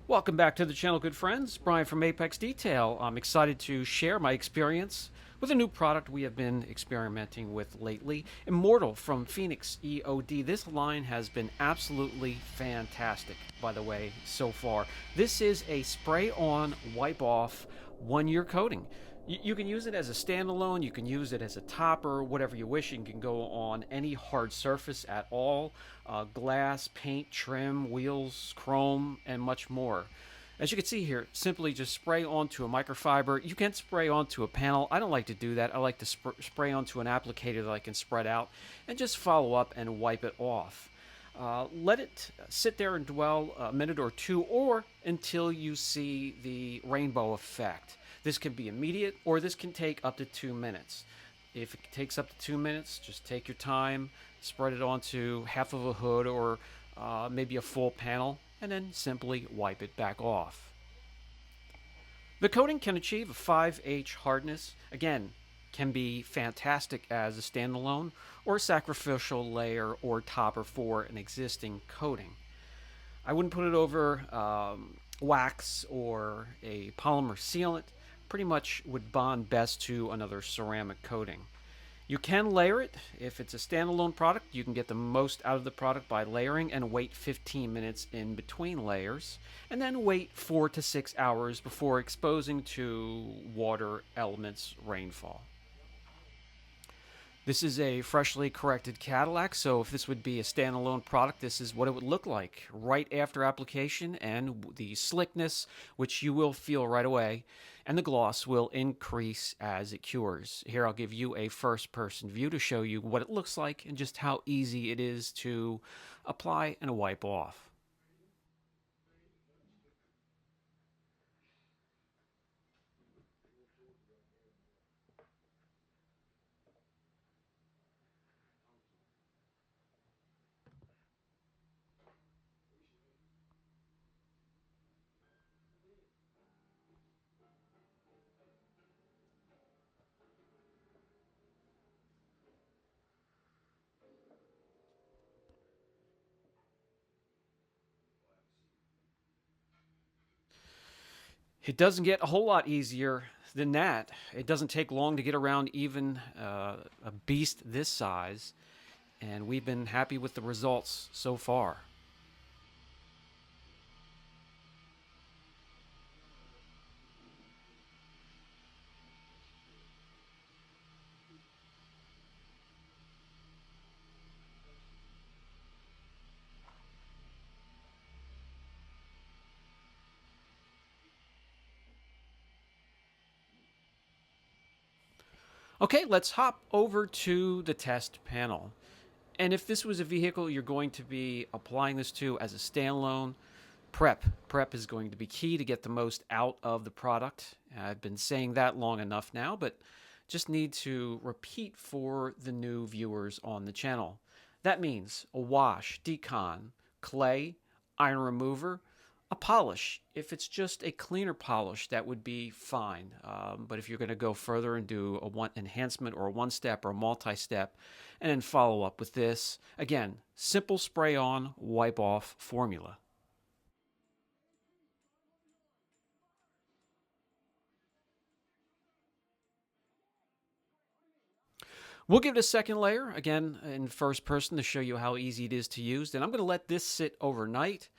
Welcome back to the channel, good friends. Brian from Apex Detail. I'm excited to share my experience with a new product we have been experimenting with lately, Immortal from Phoenix E.O.D. This line has been absolutely fantastic, by the way, so far. This is a spray-on, wipe-off, one-year coating. You can use it as a standalone, you can use it as a topper, whatever you wish. You can go on any hard surface at all, glass, paint, trim, wheels, chrome, and much more. As you can see here, simply just spray onto a microfiber. You can spray onto a panel. I don't like to do that. I like to spray onto an applicator that I can spread out and just follow up and wipe it off. Let it sit there and dwell a minute or two, or until you see the rainbow effect. This can be immediate, or this can take up to 2 minutes. If it takes up to 2 minutes, just take your time, spread it onto half of a hood or maybe a full panel, and then simply wipe it back off. The coating can achieve a 5H hardness. Again, can be fantastic as a standalone or a sacrificial layer or topper for an existing coating. I wouldn't put it over wax or a polymer sealant. Pretty much would bond best to another ceramic coating. You can layer it. If it's a standalone product, you can get the most out of the product by layering and wait 15 minutes in between layers, and then wait 4 to 6 hours before exposing to water, elements, rainfall. This is a freshly corrected Cadillac, so if this would be a standalone product, this is what it would look like right after application, and the slickness, which you will feel right away, and the gloss will increase as it cures. Here I'll give you a first-person view to show you what it looks like and just how easy it is to apply and wipe off. It doesn't get a whole lot easier than that. It doesn't take long to get around even a beast this size, and we've been happy with the results so far. Okay, let's hop over to the test panel. And if this was a vehicle you're going to be applying this to as a standalone, prep is going to be key to get the most out of the product. I've been saying that long enough now, but just need to repeat for the new viewers on the channel. That means a wash, decon, clay, iron remover, a polish. If it's just a cleaner polish, that would be fine. But if you're going to go further and do a one enhancement or a one-step or a multi-step, and then follow up with this, again, simple spray-on, wipe-off formula. We'll give it a second layer, again, in first person to show you how easy it is to use. Then I'm going to let this sit overnight,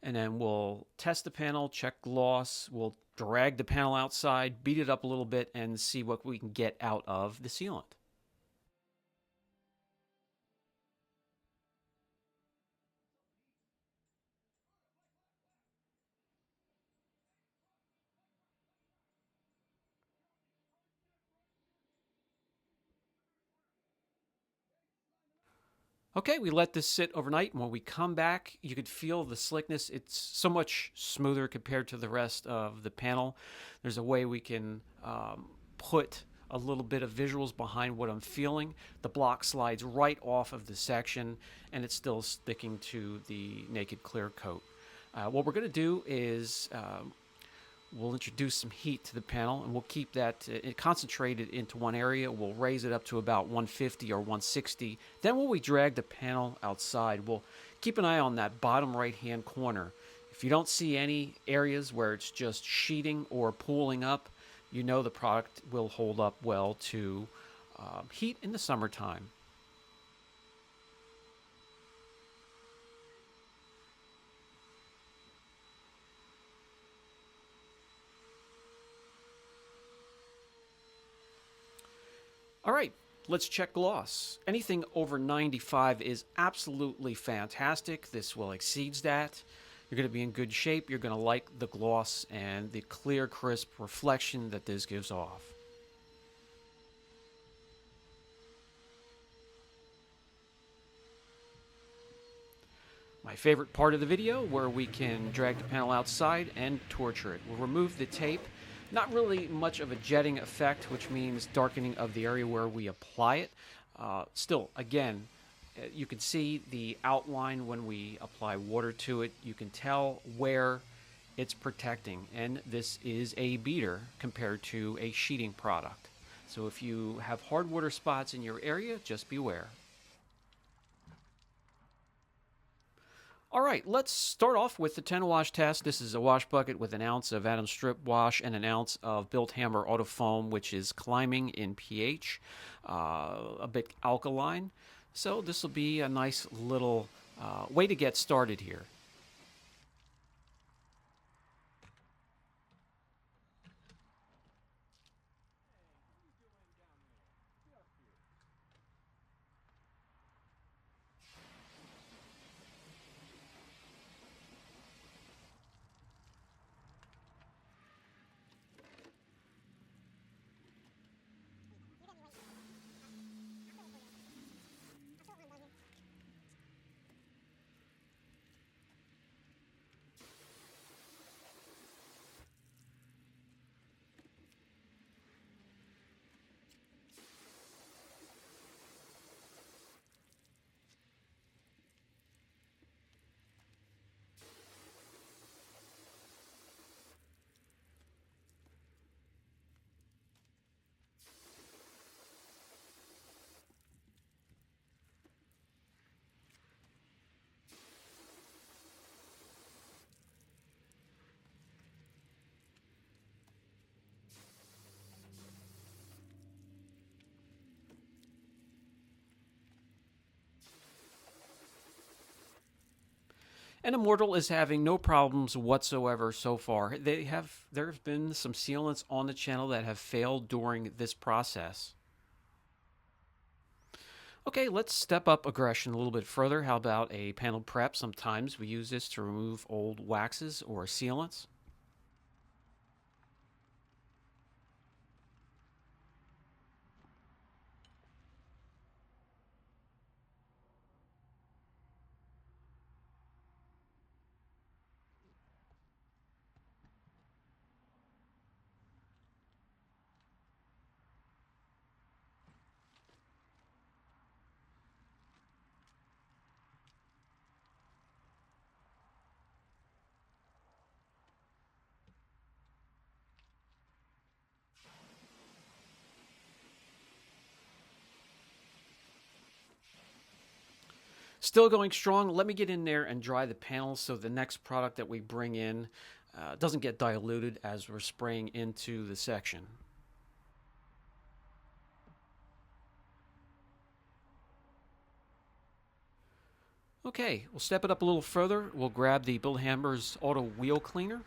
and then we'll test the panel, check gloss, we'll drag the panel outside, beat it up a little bit, and see what we can get out of the sealant. Okay, we let this sit overnight, and when we come back, you could feel the slickness. It's so much smoother compared to the rest of the panel. There's a way we can put a little bit of visuals behind what I'm feeling. The block slides right off of the section, and it's still sticking to the naked clear coat. What we're going to do is we'll introduce some heat to the panel, and we'll keep that concentrated into one area. We'll raise it up to about 150 or 160. Then when we drag the panel outside, we'll keep an eye on that bottom right-hand corner. If you don't see any areas where it's just sheeting or pooling up, you know the product will hold up well to heat in the summertime. All right, let's check gloss. Anything over 95 is absolutely fantastic. This well exceeds that. You're going to be in good shape. You're going to like the gloss and the clear, crisp reflection that this gives off. My favorite part of the video, where we can drag the panel outside and torture it. We'll remove the tape. Not really much of a jetting effect, which means darkening of the area where we apply it. Still, again, you can see the outline when we apply water to it. You can tell where it's protecting, and this is a beater compared to a sheeting product. So if you have hard water spots in your area, just beware. All right, let's start off with the 10 wash test. This is a wash bucket with an ounce of Adams strip wash and an ounce of Built Hammer Auto Foam, which is climbing in pH, a bit alkaline. So this will be a nice little way to get started here. And Immortal is having no problems whatsoever so far. There have been some sealants on the channel that have failed during this process. Okay, let's step up aggression a little bit further. How about a panel prep? Sometimes we use this to remove old waxes or sealants. Still going strong. Let me get in there and dry the panels so the next product that we bring in doesn't get diluted as we're spraying into the section. Okay, we'll step it up a little further. We'll grab the Built Hammer's Auto Wheel Cleaner.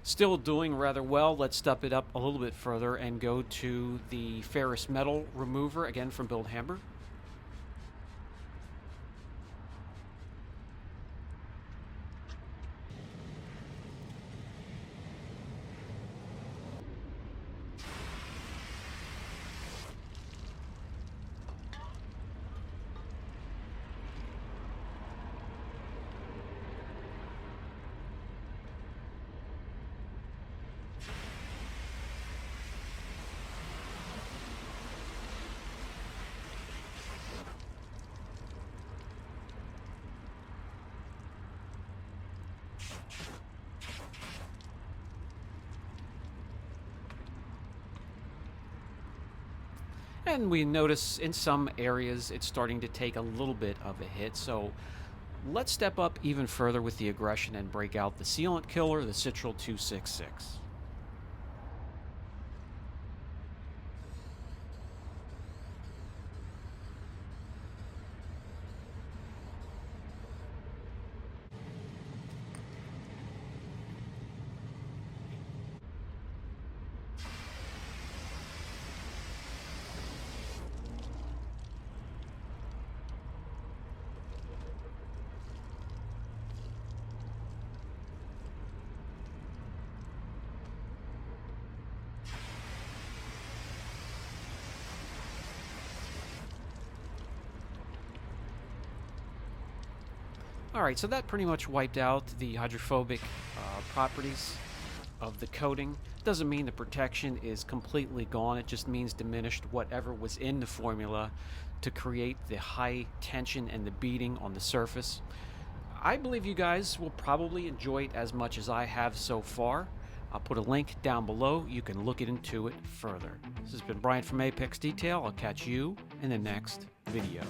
Still doing rather well. Let's step it up a little bit further and go to the ferrous metal remover, again from Built Hammer. And we notice in some areas it's starting to take a little bit of a hit, so let's step up even further with the aggression and break out the sealant killer, the Citral 266. Alright, so that pretty much wiped out the hydrophobic properties of the coating. Doesn't mean the protection is completely gone, it just means diminished whatever was in the formula to create the high tension and the beading on the surface. I believe you guys will probably enjoy it as much as I have so far. I'll put a link down below. You can look into it further. This has been Brian from Apex Detail. I'll catch you in the next video.